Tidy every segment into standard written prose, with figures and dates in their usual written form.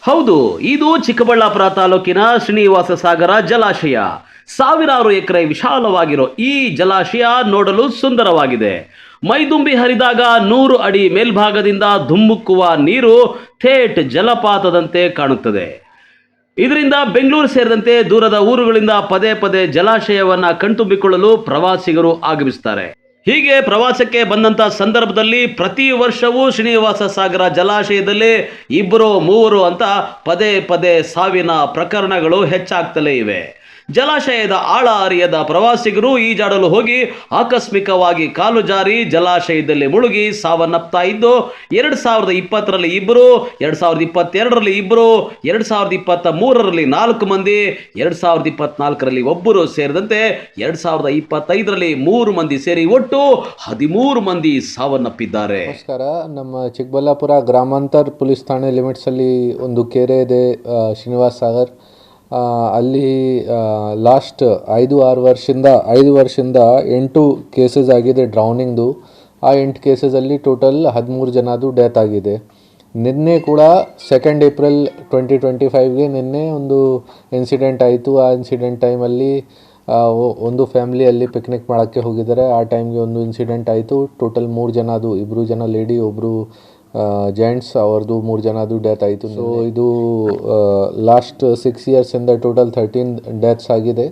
ಹೌದು, ಇದು ಚಿಕ್ಕಬಳ್ಳಾಪುರ ತಾಲೂಕಿನ ಶ್ರೀನಿವಾಸ ಸಾಗರ ಜಲಾಶಯ. ಸಾವಿರಾರು ಎಕರೆ ವಿಶಾಲವಾಗಿರೋ ಈ ಜಲಾಶಯ ನೋಡಲು ಸುಂದರವಾಗಿದೆ. ಮೈದುಂಬಿ ಹರಿದಾಗ 100 ಅಡಿ ಮೇಲ್ಭಾಗದಿಂದ ಧುಮ್ಮುಕ್ಕುವ ನೀರು ಥೇಟ್ ಜಲಪಾತದಂತೆ ಕಾಣುತ್ತದೆ. ಇದರಿಂದ ಬೆಂಗಳೂರು ಸೇರಿದಂತೆ ದೂರದ ಊರುಗಳಿಂದ ಪದೇ ಪದೇ ಜಲಾಶಯವನ್ನ ಕಣ್ತುಂಬಿಕೊಳ್ಳಲು ಪ್ರವಾಸಿಗರು ಆಗಮಿಸುತ್ತಾರೆ. ಹೀಗೆ ಪ್ರವಾಸಕ್ಕೆ ಬಂದಂತ ಸಂದರ್ಭದಲ್ಲಿ ಪ್ರತಿ ವರ್ಷವೂ ಶ್ರೀನಿವಾಸ ಸಾಗರ ಜಲಾಶಯದಲ್ಲಿ 2-3 ಅಂತ ಪದೇ ಪದೇ ಸಾವಿನ ಪ್ರಕರಣಗಳು ಹೆಚ್ಚಾಗ್ತಲೇ ಇವೆ. ಜಲಾಶಯದ ಆಳ ಅರಿಯದ ಪ್ರವಾಸಿಗರು ಈಜಾಡಲು ಹೋಗಿ ಆಕಸ್ಮಿಕವಾಗಿ ಕಾಲು ಜಾರಿ ಜಲಾಶಯದಲ್ಲಿ ಮುಳುಗಿ ಸಾವನ್ನಪ್ತಾ ಇದ್ದು 2020ರಲ್ಲಿ 2, 2022ರಲ್ಲಿ 2, 2023ರಲ್ಲಿ 4 ಮಂದಿ, 2024ರಲ್ಲಿ 1 ಸೇರಿದಂತೆ 2025ರಲ್ಲಿ 3 ಮಂದಿ ಸೇರಿ ಒಟ್ಟು 13 ಮಂದಿ ಸಾವನ್ನಪ್ಪಿದ್ದಾರೆ. ನಮಸ್ಕಾರ. ನಮ್ಮ ಚಿಕ್ಕಬಳ್ಳಾಪುರ ಗ್ರಾಮಾಂತರ ಪೊಲೀಸ್ ಠಾಣೆ ಲಿಮಿಟ್ಸಲ್ಲಿ ಒಂದು ಕೆರೆ ಇದೆ, ಶ್ರೀನಿವಾಸ ಸಾಗರ್. ಅಲ್ಲಿ ಲಾಸ್ಟ್ 5 ವರ್ಷದಿಂದ 8 ಕೇಸಸ್ ಆಗಿದೆ ಡ್ರೌನಿಂಗ್ದು. ಆ 8 ಕೇಸಸಲ್ಲಿ ಟೋಟಲ್ 13 ಜನದು ಡೆತ್ ಆಗಿದೆ. ನಿನ್ನೆ ಕೂಡ 2 ಏಪ್ರಿಲ್ 2025ಗೆ ನಿನ್ನೆ ಒಂದು ಇನ್ಸಿಡೆಂಟ್ ಆಯಿತು. ಆ ಇನ್ಸಿಡೆಂಟ್ ಟೈಮಲ್ಲಿ ಒಂದು ಫ್ಯಾಮಿಲಿಯಲ್ಲಿ ಪಿಕ್ನಿಕ್ ಮಾಡೋಕ್ಕೆ ಹೋಗಿದ್ದಾರೆ. ಆ ಟೈಮ್ಗೆ ಒಂದು ಇನ್ಸಿಡೆಂಟ್ ಆಯಿತು. ಟೋಟಲ್ 3 ಜನದು, 2 ಜನ ಲೇಡಿ, 1 ಜೆಂಟ್ಸ್, ಅವ್ರದ್ದು 3 ಜನದು ಡೆತ್ ಆಯಿತು. ಸೊ ಇದು ಲಾಸ್ಟ್ 6 ಇಯರ್ಸಿಂದ ಟೋಟಲ್ 13 ಡೆತ್ಸ್ ಆಗಿದೆ.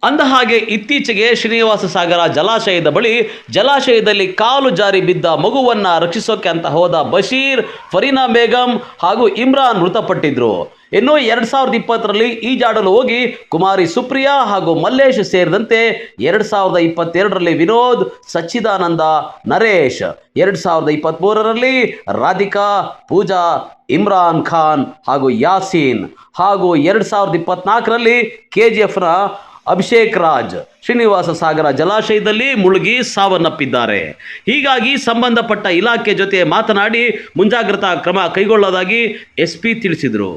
ಅಂದ ಹಾಗೆ ಇತ್ತೀಚೆಗೆ ಶ್ರೀನಿವಾಸ ಸಾಗರ ಜಲಾಶಯದ ಬಳಿ ಜಲಾಶಯದಲ್ಲಿ ಕಾಲು ಜಾರಿ ಬಿದ್ದ ಮಗುವನ್ನ ರಕ್ಷಿಸೋಕೆ ಅಂತ ಹೋದ ಬಶೀರ್, ಫರೀನಾ ಬೇಗಂ ಹಾಗೂ ಇಮ್ರಾನ್ ಮೃತಪಟ್ಟಿದ್ರು. ಇನ್ನು 2020ರಲ್ಲಿ ಈಜಾಡಲು ಹೋಗಿ ಕುಮಾರಿ ಸುಪ್ರಿಯಾ ಹಾಗೂ ಮಲ್ಲೇಶ್ ಸೇರಿದಂತೆ 2022ರಲ್ಲಿ ವಿನೋದ್, ಸಚ್ಚಿದಾನಂದ, ನರೇಶ್, 2023ರಲ್ಲಿ ರಾಧಿಕಾ, ಪೂಜಾ, ಇಮ್ರಾನ್ ಖಾನ್ ಹಾಗೂ ಯಾಸೀನ್ ಹಾಗೂ 2024ರಲ್ಲಿ KGFನ ಅಭಿಷೇಕ್ ರಾಜ್ ಶ್ರೀನಿವಾಸ ಸಾಗರ ಜಲಾಶಯದಲ್ಲಿ ಮುಳುಗಿ ಸಾವನ್ನಪ್ಪಿದ್ದಾರೆ. ಹೀಗಾಗಿ ಸಂಬಂಧಪಟ್ಟ ಇಲಾಖೆ ಜೊತೆ ಮಾತನಾಡಿ ಮುಂಜಾಗ್ರತಾ ಕ್ರಮ ಕೈಗೊಳ್ಳೋದಾಗಿ SP ತಿಳಿಸಿದರು.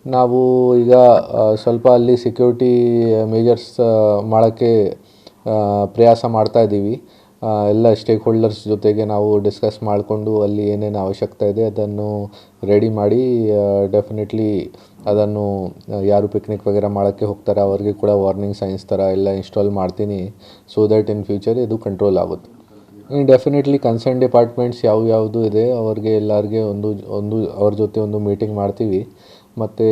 ನಾವು ಈಗ ಸ್ವಲ್ಪ ಅಲ್ಲಿ ಸೆಕ್ಯೂರಿಟಿ ಮೇಜರ್ಸ್ ಮಾಡೋಕ್ಕೆ ಪ್ರಯಾಸ ಮಾಡ್ತಾಯಿದ್ದೀವಿ. ಎಲ್ಲ ಸ್ಟೇಕ್ ಹೋಲ್ಡರ್ಸ್ ಜೊತೆಗೆ ನಾವು ಡಿಸ್ಕಸ್ ಮಾಡಿಕೊಂಡು ಅಲ್ಲಿ ಏನೇನು ಅವಶ್ಯಕತೆ ಇದೆ ಅದನ್ನು ರೆಡಿ ಮಾಡಿ ಡೆಫಿನೆಟ್ಲಿ ಅದನ್ನು ಯಾರು ಪಿಕ್ನಿಕ್ ವಗೇರ ಮಾಡೋಕ್ಕೆ ಹೋಗ್ತಾರೆ ಅವ್ರಿಗೆ ಕೂಡ ವಾರ್ನಿಂಗ್ ಸೈನ್ಸ್ ಥರ ಎಲ್ಲ ಇನ್ಸ್ಟಾಲ್ ಮಾಡ್ತೀನಿ. ಸೊ ದ್ಯಾಟ್ ಇನ್ ಫ್ಯೂಚರ್ ಇದು ಕಂಟ್ರೋಲ್ ಆಗುತ್ತೆ. ಡೆಫಿನೆಟ್ಲಿ ಕನ್ಸರ್ನ್ ಡಿಪಾರ್ಟ್ಮೆಂಟ್ಸ್ ಯಾವುದು ಇದೆ ಅವ್ರಿಗೆ ಎಲ್ಲರಿಗೆ ಒಂದು ಅವ್ರ ಜೊತೆ ಒಂದು ಮೀಟಿಂಗ್ ಮಾಡ್ತೀವಿ. ಮತ್ತು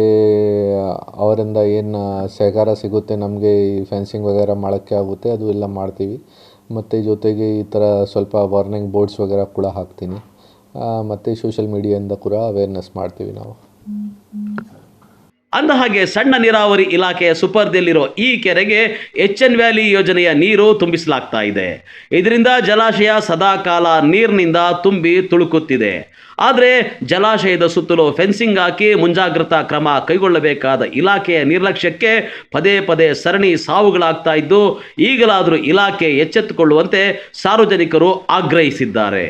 ಅವರಿಂದ ಏನು ಸಹಕಾರ ಸಿಗುತ್ತೆ ನಮಗೆ ಈ ಫೆನ್ಸಿಂಗ್ ವಗೇರ ಮಾಡೋಕ್ಕೆ ಆಗುತ್ತೆ ಅದು ಎಲ್ಲ ಮಾಡ್ತೀವಿ. ಮತ್ತು ಜೊತೆಗೆ ಈ ಥರ ಸ್ವಲ್ಪ ವಾರ್ನಿಂಗ್ ಬೋರ್ಡ್ಸ್ ವಗೇರ ಕೂಡ ಹಾಕ್ತೀನಿ. ಮತ್ತು ಸೋಷಿಯಲ್ ಮೀಡಿಯಾದಿಂದ ಕೂಡ ಅವೇರ್ನೆಸ್ ಮಾಡ್ತೀವಿ ನಾವು. ಅಂದ ಹಾಗೆ ಸಣ್ಣ ನೀರಾವರಿ ಇಲಾಖೆಯ ಸುಪರ್ದಿಯಲ್ಲಿರೋ ಈ ಕೆರೆಗೆ HN ವ್ಯಾಲಿ ಯೋಜನೆಯ ನೀರು ತುಂಬಿಸಲಾಗ್ತಾ ಇದೆ. ಇದರಿಂದ ಜಲಾಶಯ ಸದಾಕಾಲ ನೀರಿನಿಂದ ತುಂಬಿ ತುಳುಕುತ್ತಿದೆ. ಆದರೆ ಜಲಾಶಯದ ಸುತ್ತಲೂ ಫೆನ್ಸಿಂಗ್ ಹಾಕಿ ಮುಂಜಾಗ್ರತಾ ಕ್ರಮ ಕೈಗೊಳ್ಳಬೇಕಾದ ಇಲಾಖೆಯ ನಿರ್ಲಕ್ಷ್ಯಕ್ಕೆ ಪದೇ ಪದೇ ಸರಣಿ ಸಾವುಗಳಾಗ್ತಾ ಇದ್ದು ಈಗಲಾದರೂ ಇಲಾಖೆ ಎಚ್ಚೆತ್ತುಕೊಳ್ಳುವಂತೆ ಸಾರ್ವಜನಿಕರು ಆಗ್ರಹಿಸಿದ್ದಾರೆ.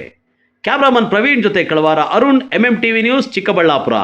ಕ್ಯಾಮರಾಮನ್ ಪ್ರವೀಣ್ ಜೊತೆ ಕಳವಾರ ಅರುಣ್, MMTV ನ್ಯೂಸ್, ಚಿಕ್ಕಬಳ್ಳಾಪುರ.